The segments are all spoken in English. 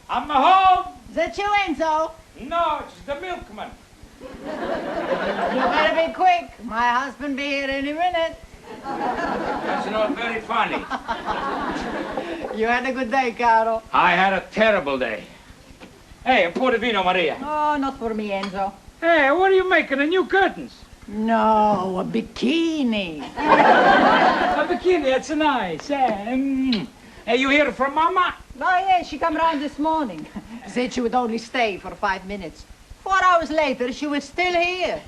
I'm home. Is that you, Enzo? No, it's the milkman. You better be quick. My husband be here any minute. That's not very funny. You had a good day, Caro. I had a terrible day. Hey, a portavino, Maria. Oh, not for me, Enzo. Hey, what are you making? The new curtains? No, a bikini. A bikini, that's nice. Hey, you hear from Mama? Oh, yeah, she come round this morning. Said she would only stay for 5 minutes. 4 hours later, she was still here.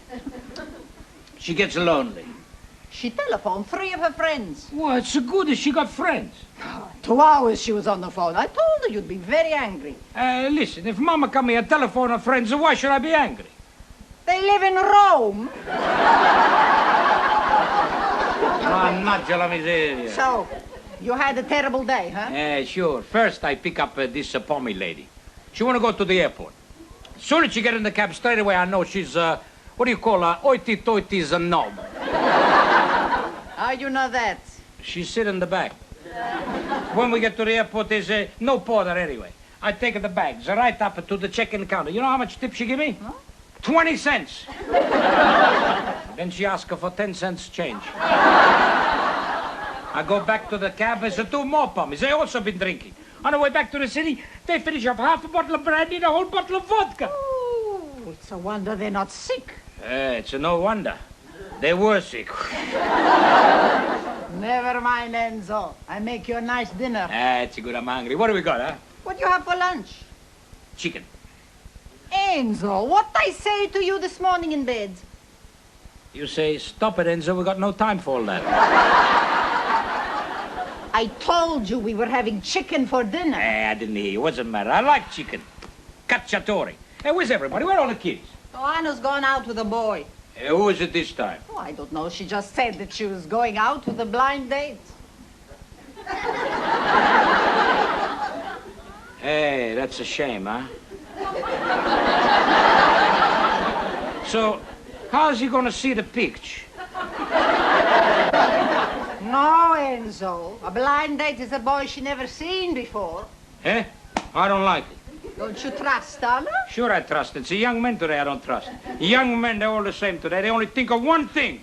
She gets lonely. She telephoned 3 of her friends. Well, it's so good that she got friends. 2 hours she was on the phone. I told her you'd be very angry. Listen, if Mama come here and telephone her friends, why should I be angry? They live in Rome. Mannaggia la miseria. So, you had a terrible day, huh? Sure. First, I pick up this Pommy lady. She want to go to the airport. As soon as she get in the cab, straight away I know she's, what do you call her? Hoity-toity's a knob. How you know that? She sit in the back. When we get to the airport, there's no porter anyway. I take the bags right up to the check-in counter. You know how much tip she give me? Huh? 20 cents. Then she asks her for 10 cents change. I go back to the cab, there's 2 more Pommies. They also been drinking. On the way back to the city, they finish off half a bottle of brandy and a whole bottle of vodka. Oh, it's a wonder they're not sick. It's no wonder. They were sick. Never mind, Enzo. I make you a nice dinner. It's good, I'm hungry. What do we got, huh? What do you have for lunch? Chicken. Enzo, what I say to you this morning in bed? You say, stop it, Enzo, we got no time for all that. I told you we were having chicken for dinner. I didn't hear you. What's the matter? I like chicken. Cacciatore. Hey, where's everybody? Where are all the kids? Oh, Anna's gone out with a boy. Who is it this time? Oh, I don't know. She just said that she was going out with a blind date. Hey, that's a shame, huh? So, how's he gonna see the picture? No, Enzo. A blind date is a boy she never seen before. Eh? I don't like it. Don't you trust Anna? Sure I trust. It's a young man today I don't trust. Young men, they're all the same today. They only think of one thing.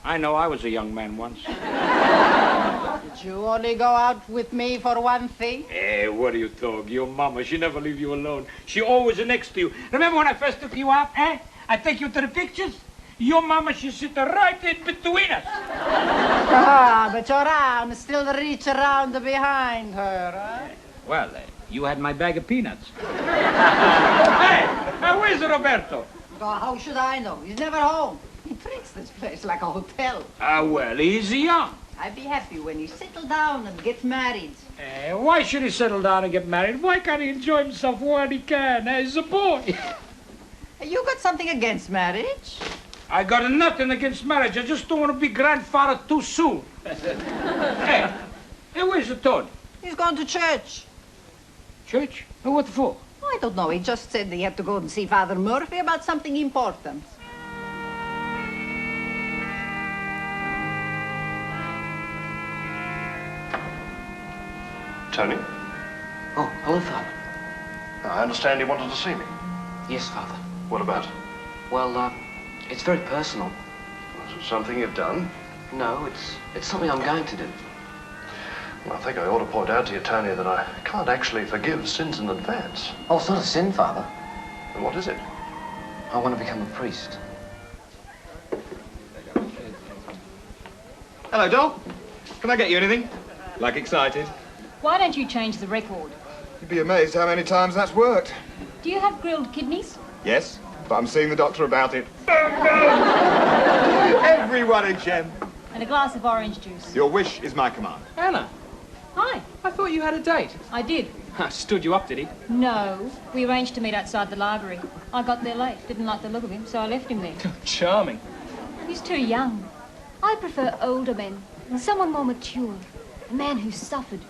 I know I was a young man once. Did you only go out with me for one thing? Hey, what do you talk? Your mama, she never leave you alone. She always next to you. Remember when I first took you out, eh? I take you to the pictures? Your mama, she sit right in between us. Ah, but your arm still reach around behind her, huh? Well, you had my bag of peanuts. Hey, where's Roberto? Oh, how should I know? He's never home. He treats this place like a hotel. Well, he's young. I'd be happy when he settle down and get married. Why should he settle down and get married? Why can't he enjoy himself while he can? He's a boy. You got something against marriage? I got nothing against marriage. I just don't want to be grandfather too soon. Hey, where's the Tony? He's gone to church. Church? What for? I don't know. He just said he had to go and see Father Murphy about something important. Tony? Oh, hello, Father. I understand you wanted to see me. Yes, Father. What about? Well, it's very personal. Is it something you've done? No, it's something I'm going to do. Well, I think I ought to point out to you, Tony, that I can't actually forgive sins in advance. Oh, it's not a sin, Father. And what is it? I want to become a priest. Hello, doll. Can I get you anything? Like excited? Why don't you change the record? You'd be amazed how many times that's worked. Do you have grilled kidneys? Yes, but I'm seeing the doctor about it. Everyone a gem. And a glass of orange juice. Your wish is my command. Anna, Hi. I thought you had a date. I did. Stood you up, did he? No. We arranged to meet outside the library. I got there late. Didn't like the look of him, so I left him there. Charming. He's too young. I prefer older men. Someone more mature. A man who's suffered.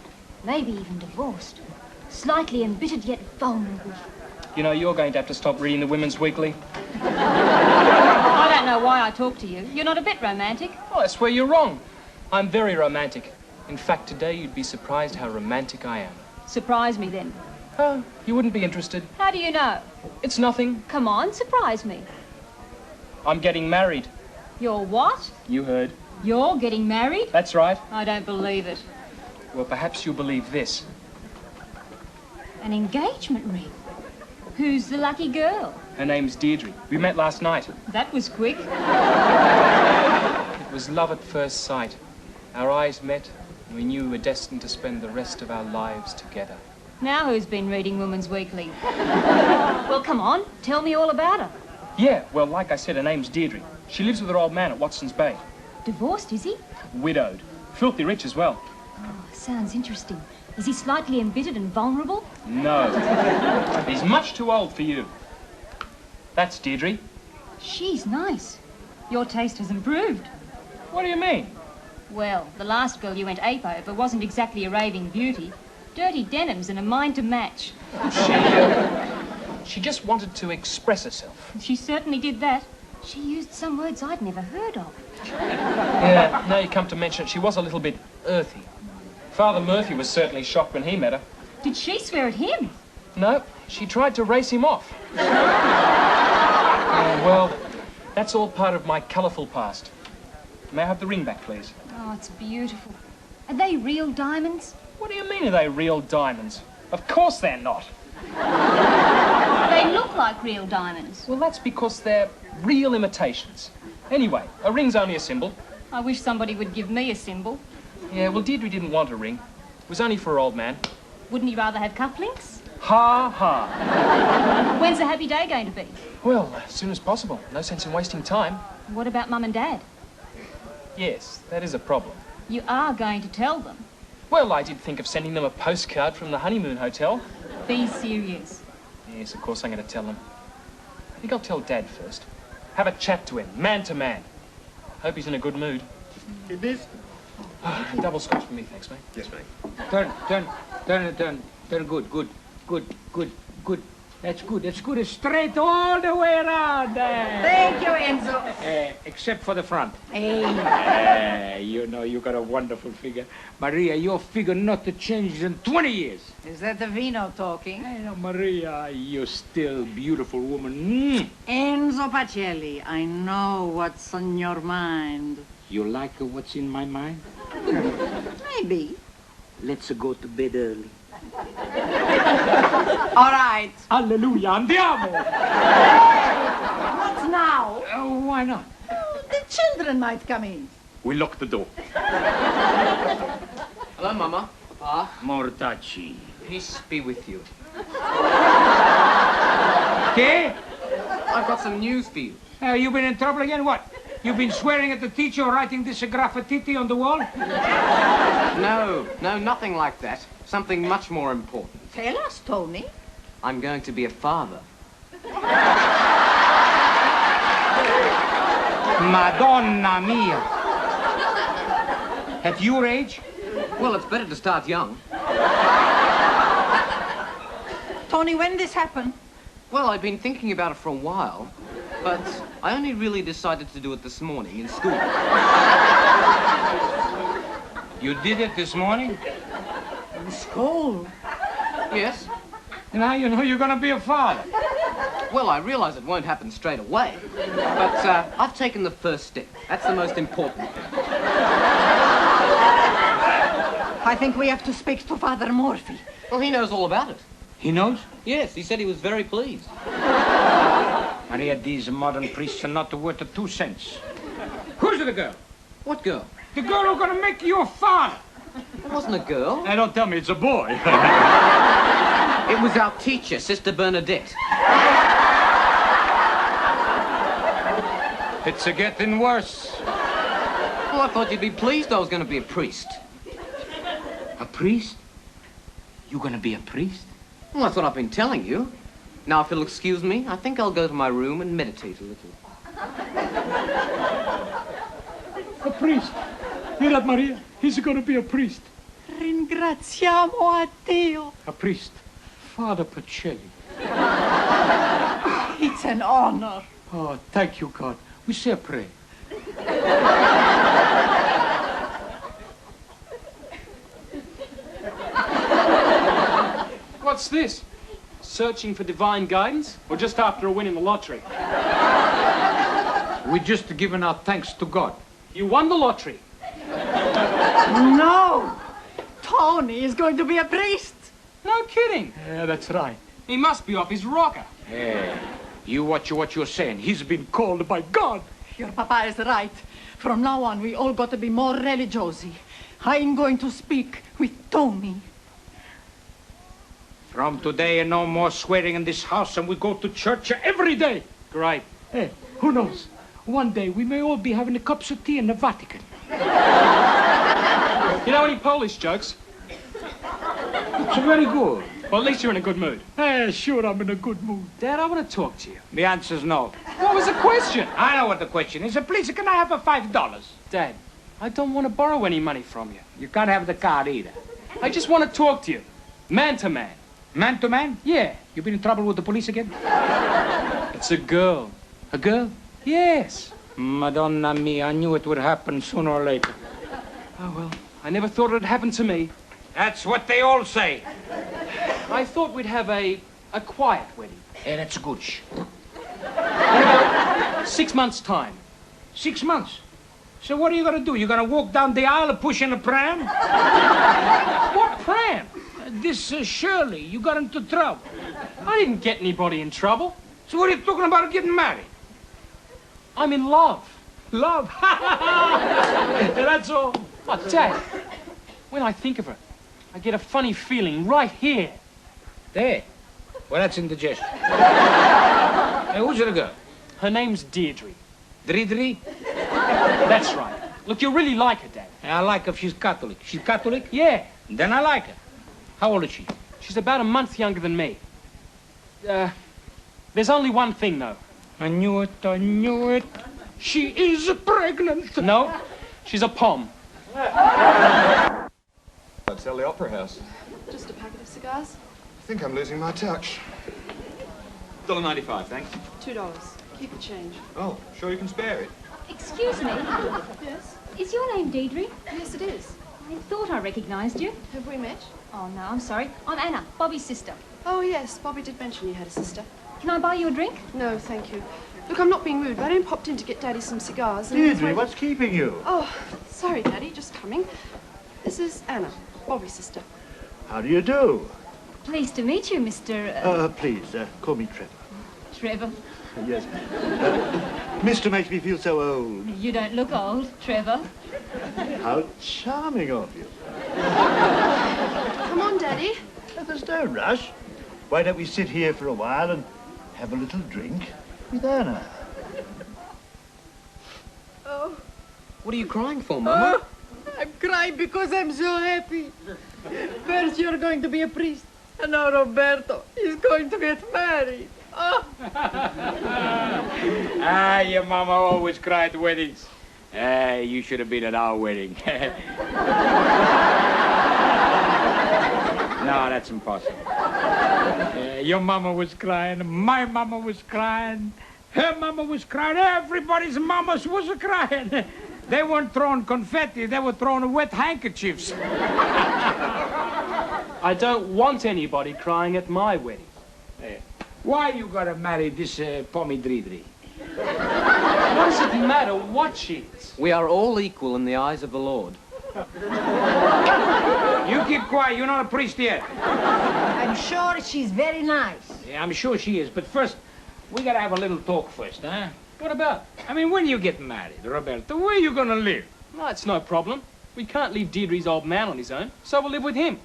Maybe even divorced. Slightly embittered yet vulnerable. You know, you're going to have to stop reading the Women's Weekly. I don't know why I talk to you. You're not a bit romantic. Well, that's where you're wrong. I'm very romantic. In fact, today you'd be surprised how romantic I am. Surprise me then. Oh, you wouldn't be interested. How do you know? It's nothing. Come on, surprise me. I'm getting married. You're what? You heard. You're getting married? That's right. I don't believe it. Well, perhaps you'll believe this. An engagement ring? Who's the lucky girl? Her name's Deirdre. We met last night. That was quick. It was love at first sight. Our eyes met, and we knew we were destined to spend the rest of our lives together. Now who's been reading Women's Weekly? Well, come on. Tell me all about her. Yeah, well, like I said, her name's Deirdre. She lives with her old man at Watson's Bay. Divorced, is he? Widowed. Filthy rich as well. Oh, sounds interesting. Is he slightly embittered and vulnerable? No. He's much too old for you. That's Deirdre. She's nice. Your taste has improved. What do you mean? Well, the last girl you went ape over wasn't exactly a raving beauty. Dirty denims and a mind to match. She just wanted to express herself. She certainly did that. She used some words I'd never heard of. Yeah, now you come to mention it, she was a little bit earthy. Father Murphy was certainly shocked when he met her. Did she swear at him? No, she tried to race him off. Well, that's all part of my colourful past. May I have the ring back, please? Oh, it's beautiful. Are they real diamonds? What do you mean, are they real diamonds? Of course they're not. They look like real diamonds. Well, that's because they're real imitations. Anyway, a ring's only a symbol. I wish somebody would give me a symbol. Yeah, well, Deirdre didn't want a ring. It was only for her old man. Wouldn't you rather have cufflinks? Ha, ha. When's the happy day going to be? Well, as soon as possible. No sense in wasting time. What about Mum and Dad? Yes, that is a problem. You are going to tell them. Well, I did think of sending them a postcard from the honeymoon hotel. Be serious. Yes, of course I'm going to tell them. I think I'll tell Dad first. Have a chat to him, man to man. Hope he's in a good mood. It is. Double scotch for me, thanks, mate. Yes, mate. Turn. Good. That's good. It's straight all the way around. Thank you, Enzo. Except for the front. Hey. You know, you got a wonderful figure. Maria, your figure not to change in 20 years. Is that the vino talking? Hey, no, Maria, you're still beautiful woman. Enzo Pacelli, I know what's on your mind. You like what's in my mind? Maybe. Let's go to bed early. All right. Hallelujah, andiamo! What now? Why not? Oh, the children might come in. We lock the door. Hello, Mama. Papa. Mortacci. Peace be with you. Okay? I've got some news for you. You been in trouble again? What? You've been swearing at the teacher or writing this graffiti on the wall? No, nothing like that. Something much more important. Tell us, Tony. I'm going to be a father. Madonna mia. At your age? Well, it's better to start young. Tony, when this happened? Well, I've been thinking about it for a while, but I only really decided to do it this morning in school. You did it this morning? In school? Yes. Now you know you're gonna be a father. Well, I realize it won't happen straight away, but I've taken the first step. That's the most important thing. I think we have to speak to Father Murphy. Well, he knows all about it. He knows? Yes, he said he was very pleased. Maria, these modern priests are not worth 2 cents. Who's the girl? What girl? The girl who's gonna make you a father. It wasn't a girl. Now, don't tell me it's a boy. It was our teacher, Sister Bernadette. It's getting worse. Well, I thought you'd be pleased I was going to be a priest. A priest? You gonna be a priest? Well, that's what I've been telling you. Now, if you'll excuse me, I think I'll go to my room and meditate a little. A priest? Hear that, Maria? He's gonna be a priest. Ringraziamo a Dio. A priest. Father Pacelli. It's an honor. Oh, thank you, God. We say a prayer. What's this? Searching for divine guidance? Or just after a win in the lottery? We just given our thanks to God. You won the lottery. No! Tony is going to be a priest. No kidding. Yeah, that's right. He must be off his rocker. Hey, you watch what you're saying. He's been called by God. Your papa is right. From now on, we all got to be more religiosi. I'm going to speak with Tony. From today, no more swearing in this house, and we go to church every day. Great. Hey, who knows? One day we may all be having a cups of tea in the Vatican. You know any Polish jokes? It's very good. Well, at least you're in a good mood. Hey, sure, I'm in a good mood. Dad, I want to talk to you. The answer's no. What was the question? I know what the question is. Please, can I have a $5? Dad, I don't want to borrow any money from you. You can't have the card either. I just want to talk to you. Man to man. Man to man? Yeah. You been in trouble with the police again? It's a girl. A girl? Yes. Madonna mia, I knew it would happen sooner or later. Oh, well, I never thought it would happen to me. That's what they all say. I thought we'd have a quiet wedding. Hey, that's good. In about 6 months' time. 6 months? So what are you gonna do? You gonna walk down the aisle pushing a pram? What pram? This Shirley, you got into trouble. I didn't get anybody in trouble. So what are you talking about getting married? I'm in love. Love? That's all. Oh, Dad, when I think of her, I get a funny feeling right here. There. Well, that's indigestion. Hey, who's the girl? Her name's Deirdre. Deirdre? That's right. Look, you really like her, Dad. I like her if she's Catholic. She's Catholic? Yeah. Then I like her. How old is she? She's about a month younger than me. There's only one thing, though. I knew it, I knew it. She is pregnant. No, she's a pom. I'd sell the Opera House. Just a packet of cigars. I think I'm losing my touch. $1.95, thanks. $2. Keep the change. Oh, sure you can spare it? Excuse me. Yes? Is your name Deirdre? Yes, it is. I thought I recognized you. Have we met? Oh, no, I'm sorry. I'm Anna, Bobby's sister. Oh, yes. Bobby did mention you had a sister. Can I buy you a drink? No, thank you. Look, I'm not being rude, but I only popped in to get Daddy some cigars. And Deirdre, what's keeping you? Oh, sorry, Daddy. Just coming. This is Anna, Bobby's sister. How do you do? Pleased to meet you, Mr. Please, call me Trevor. Trevor. Yes. Mister makes me feel so old. You don't look old, Trevor. How charming of you. Come on, Daddy. There's no rush. Why don't we sit here for a while and have a little drink with Anna? Oh. What are you crying for, Mama? I'm crying because I'm so happy. First you're going to be a priest, and now Roberto is going to get married. Oh. Ah, your mama always cried at weddings. You should have been at our wedding. No, that's impossible. Your mama was crying, my mama was crying, her mama was crying, everybody's mamas was crying. They weren't throwing confetti, they were throwing wet handkerchiefs. I don't want anybody crying at my wedding. Why you gotta marry this Pommy Deirdre? What does it matter what she is? We are all equal in the eyes of the Lord. You keep quiet, you're not a priest yet. I'm sure she's very nice. Yeah, I'm sure she is, but first, we gotta have a little talk first, huh? What about? I mean, when you get married, Roberto, where you gonna live? No, it's no problem. We can't leave Deirdre's old man on his own, so we'll live with him.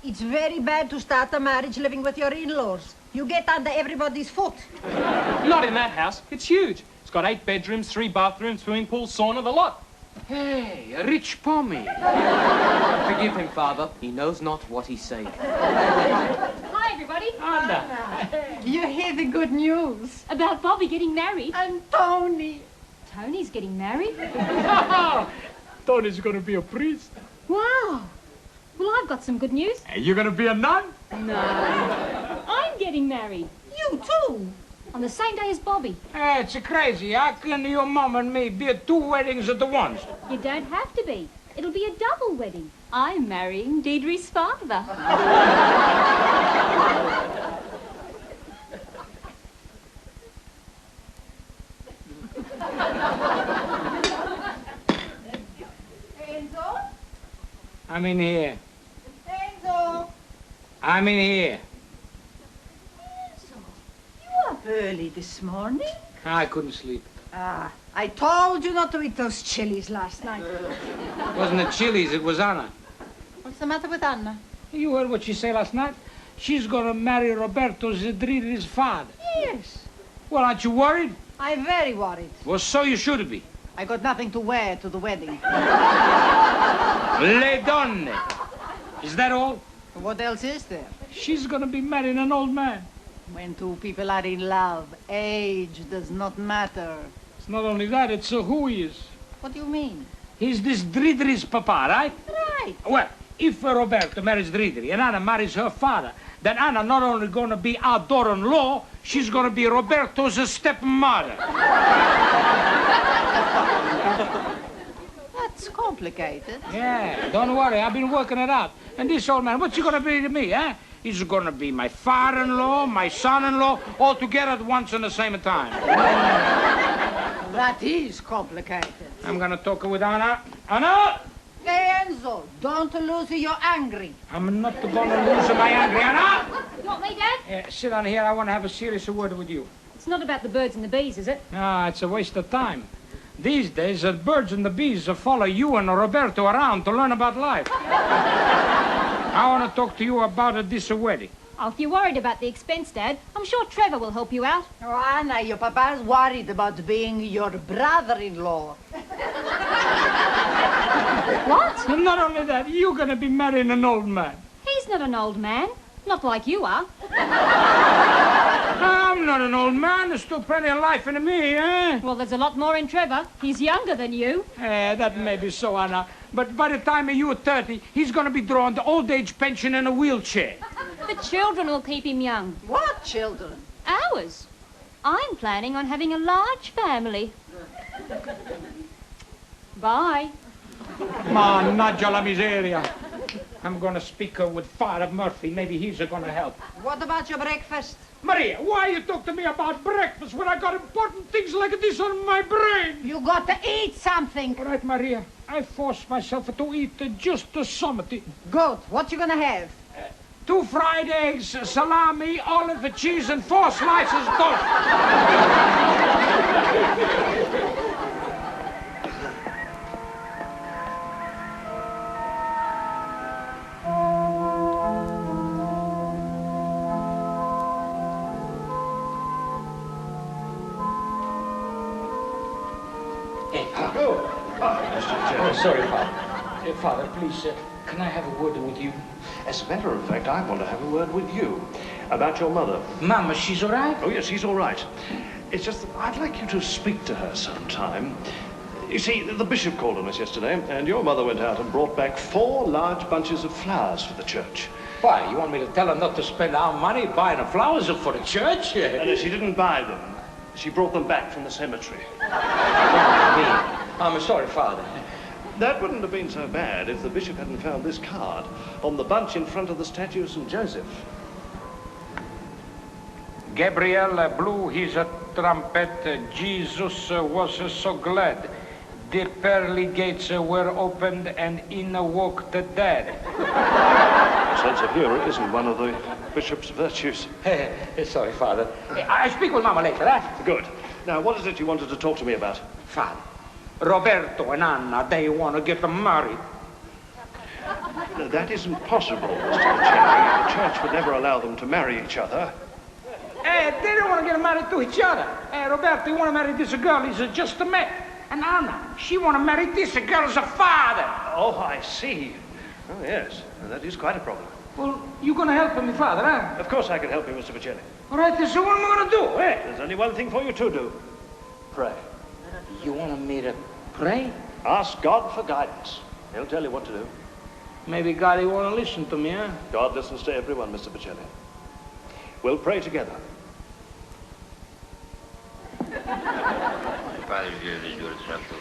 It's very bad to start a marriage living with your in-laws. You get under everybody's foot. Not in that house. It's huge. It's got 8 bedrooms, 3 bathrooms, swimming pool, sauna, the lot. Hey, a rich pommy. Forgive him, Father. He knows not what he's saying. Hi, everybody. Anna. You hear the good news. About Bobby getting married. And Tony. Tony's getting married? Tony's gonna be a priest. Wow. Well, I've got some good news. Hey, you gonna be a nun? No. I'm getting married. You too. On the same day as Bobby. Hey, it's crazy. How can your mom and me be at 2 weddings at once? You don't have to be. It'll be a double wedding. I'm marrying Deirdre's father. Enzo? I'm in here. Enzo? I'm in here. You up early this morning? I couldn't sleep. Ah, I told you not to eat those chilies last night. It wasn't the Chili's, it was Anna. What's the matter with Anna? You heard what she said last night? She's gonna marry Roberto Zedriri's father. Yes. Well, aren't you worried? I'm very worried. Well, so you should be. I got nothing to wear to the wedding. Le donne. Is that all? What else is there? She's gonna be marrying an old man. When two people are in love, age does not matter. It's not only that, it's who he is. What do you mean? He's this Dridri's papa, right? Right. Well, if Roberto marries Dridri and Anna marries her father, then Anna not only gonna be our daughter-in-law, she's gonna be Roberto's stepmother. That's complicated. Yeah, don't worry, I've been working it out. And this old man, what's he gonna be to me, eh? He's gonna be my father-in-law, my son-in-law, all together at once and the same time. That is complicated. I'm gonna talk with Anna. Anna! Hey, Enzo, don't lose your angry. I'm not gonna lose my angry, Anna! You want me, Dad? Sit down here, I wanna have a serious word with you. It's not about the birds and the bees, is it? Ah, it's a waste of time. These days, the birds and the bees follow you and Roberto around to learn about life. I want to talk to you about this wedding. Oh, if you're worried about the expense, Dad, I'm sure Trevor will help you out. Oh, Anna, your papa's worried about being your brother-in-law. What? And not only that, you're going to be marrying an old man. He's not an old man. Not like you are. I'm not an old man. There's still plenty of life in me, eh? Well, there's a lot more in Trevor. He's younger than you. That may be so, Anna. But by the time you're 30, he's going to be drawing the old age pension in a wheelchair. The children will keep him young. What children? Ours. I'm planning on having a large family. Bye. Mannaggia la miseria. I'm going to speak with Father Murphy. Maybe he's going to help. What about your breakfast? Maria, why you talk to me about breakfast when I got important things like this on my brain? You got to eat something. All right, Maria. I forced myself to eat just something. Good. What you gonna have? 2 fried eggs, salami, olive cheese, and 4 slices toast. Oh, sorry, Father. Father, please, can I have a word with you? As a matter of fact, I want to have a word with you about your mother. Mama, she's all right? Oh, yes, she's all right. It's just that I'd like you to speak to her sometime. You see, the bishop called on us yesterday, and your mother went out and brought back 4 large bunches of flowers for the church. Why, you want me to tell her not to spend our money buying the flowers for the church? And she didn't buy them. She brought them back from the cemetery. I'm sorry, Father. That wouldn't have been so bad if the bishop hadn't found this card on the bunch in front of the statue of St. Joseph. Gabriel blew his trumpet. Jesus was so glad. The pearly gates were opened and in walked the dead. A sense of humor isn't one of the bishop's virtues. Sorry, Father. I speak with Mama later, eh? Good. Now, what is it you wanted to talk to me about? Father, Roberto and Anna, they want to get married. That isn't possible, Mr. Pacelli. The church would never allow them to marry each other. Hey, they don't want to get married to each other. Hey, Roberto, you want to marry this girl, he's just a man. And Anna, she want to marry this girl as a father. Oh, I see. Oh, yes. That is quite a problem. Well, you going to help me, father, huh? Of course I can help you, Mr. Pacelli. All right, then, so what am I going to do, eh? There's only one thing for you to do. Pray. You want me to pray? Ask God for guidance. He'll tell you what to do. Maybe God, he won't listen to me, huh? God listens to everyone, Mr. Pacelli. We'll pray together. Padre Dios Santo.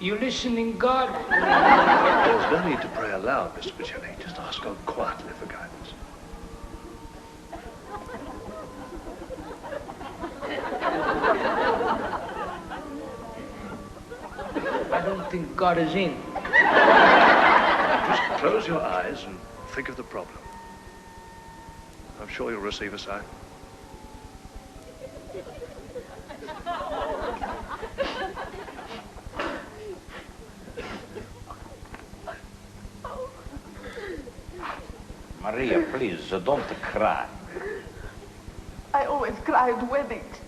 You listening, God? There's no need to pray aloud, Mr. Pacelli. Just ask God quietly for guidance. I don't think God is in. Just close your eyes and think of the problem. I'm sure you'll receive a sign. Maria, please, don't cry. I always cry at weddings.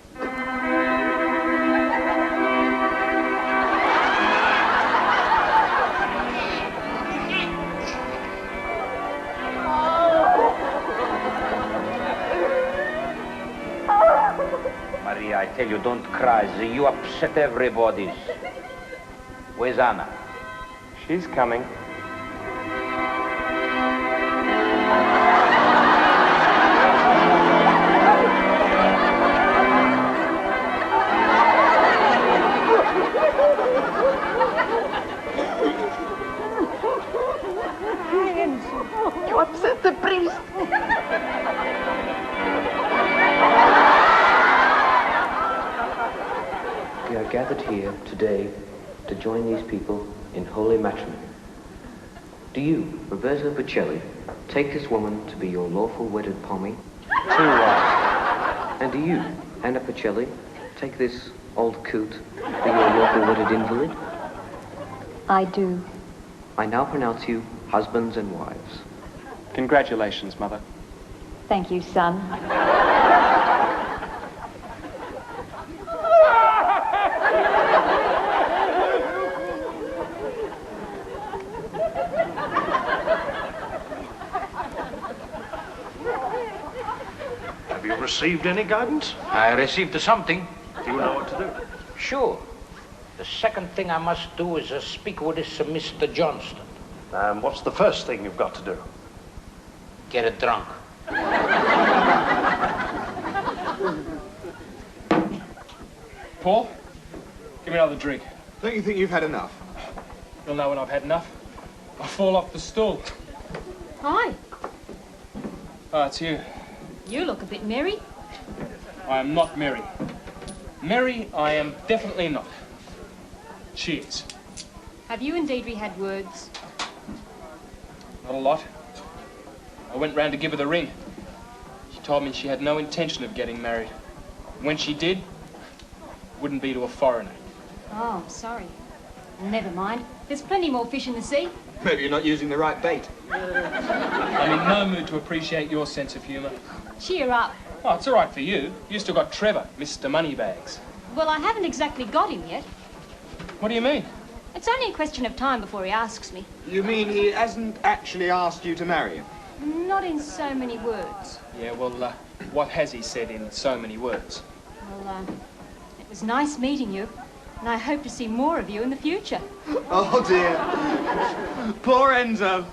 Maria, I tell you, don't cry. You upset everybody. Where's Anna? She's coming. You upset the priest. We are gathered here today to join these people in holy matrimony. Do you, Roberto Pacelli, take this woman to be your lawful wedded Pommy? Too right. And do you, Anna Pacelli, take this old coot to be your lawful wedded invalid? I do. I now pronounce you husbands and wives. Congratulations, Mother. Thank you, son. Have you received any guidance? I received something. Do you know what to do? Sure. The second thing I must do is speak with this Mr. Johnston. What's the first thing you've got to do? Get it drunk. Paul, give me another drink. Don't you think you've had enough? You'll know when I've had enough. I'll fall off the stool. Hi. Oh, it's you. You look a bit merry. I am not merry. Merry, I am definitely not. Cheers. Have you and Deirdre had words? Not a lot. I went round to give her the ring. She told me she had no intention of getting married. When she did, it wouldn't be to a foreigner. Oh, I'm sorry. Never mind. There's plenty more fish in the sea. Maybe you're not using the right bait. I'm in no mood to appreciate your sense of humour. Cheer up. Oh, it's all right for you. You still got Trevor, Mr. Moneybags. Well, I haven't exactly got him yet. What do you mean? It's only a question of time before he asks me. You mean he hasn't actually asked you to marry him? Not in so many words. Yeah, well, what has he said in so many words? Well, it was nice meeting you, and I hope to see more of you in the future. Oh, dear. Poor Enzo.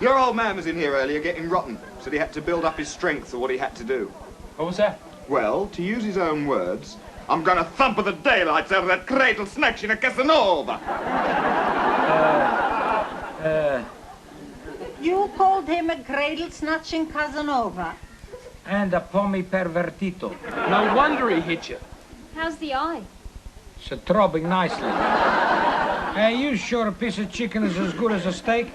Your old man was in here earlier getting rotten. Said he had to build up his strength for what he had to do. What was that? Well, to use his own words, I'm gonna thump the daylights out of that cradle snatch in a Casanova. You called him a cradle-snatching Casanova. And a pommy pervertito. No wonder he hit you. How's the eye? It's throbbing nicely. Hey, you sure a piece of chicken is as good as a steak?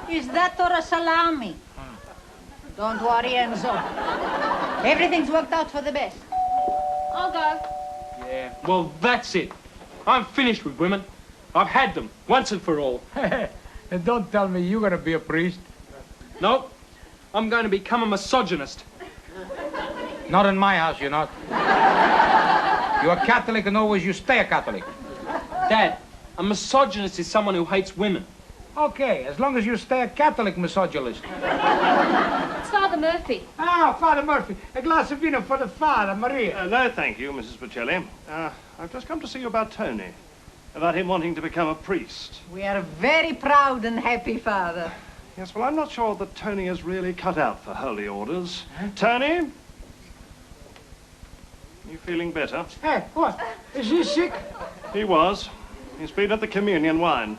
Is that or a salami? Don't worry, Enzo. Everything's worked out for the best. I'll go. Yeah, well, that's it. I'm finished with women. I've had them, once and for all. And don't tell me you're gonna be a priest. Nope. I'm going to become a misogynist. Not in my house, you're not. You're a Catholic and always you stay a Catholic. Dad, a misogynist is someone who hates women. Okay, as long as you stay a Catholic misogynist. It's Father Murphy. Ah, Father Murphy. A glass of vino for the father, Maria. No, thank you, Mrs. Pacelli. I've just come to see you about Tony. About him wanting to become a priest. We are very proud and happy, Father. Yes, well, I'm not sure that Tony is really cut out for holy orders. Huh? Tony? You feeling better? Hey, what? Is he sick? He was. He's been at the communion wine.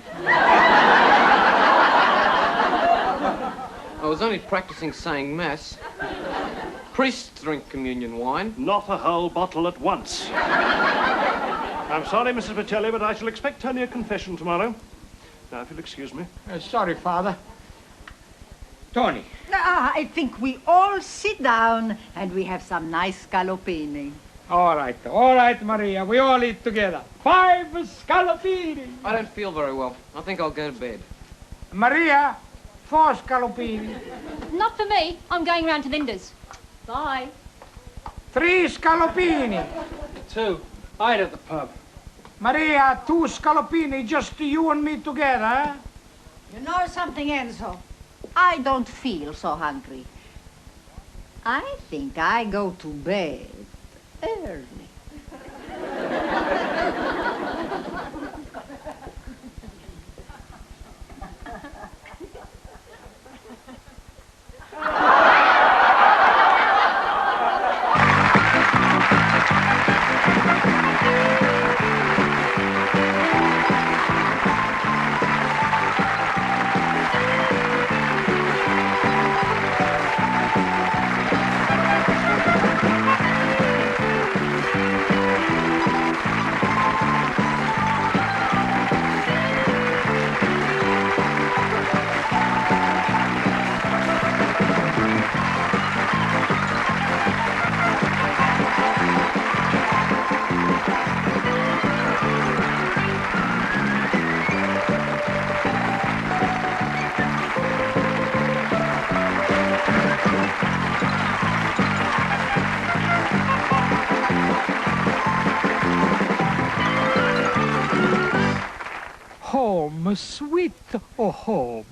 I was only practicing saying mass. Priests drink communion wine. Not a whole bottle at once. I'm sorry, Mrs. Pacelli, but I shall expect Tony a confession tomorrow. Now, if you'll excuse me. Sorry, Father. Tony. I think we all sit down and we have some nice scallopini. All right, Maria. We all eat together. 5 scallopini. I don't feel very well. I think I'll go to bed. Maria, 4 scallopini. Not for me. I'm going round to Linda's. Bye. 3 scallopini. 2. I ate at the pub. Maria, 2 scallopini, just you and me together, eh? You know something, Enzo? I don't feel so hungry. I think I go to bed early. Home, sweet home.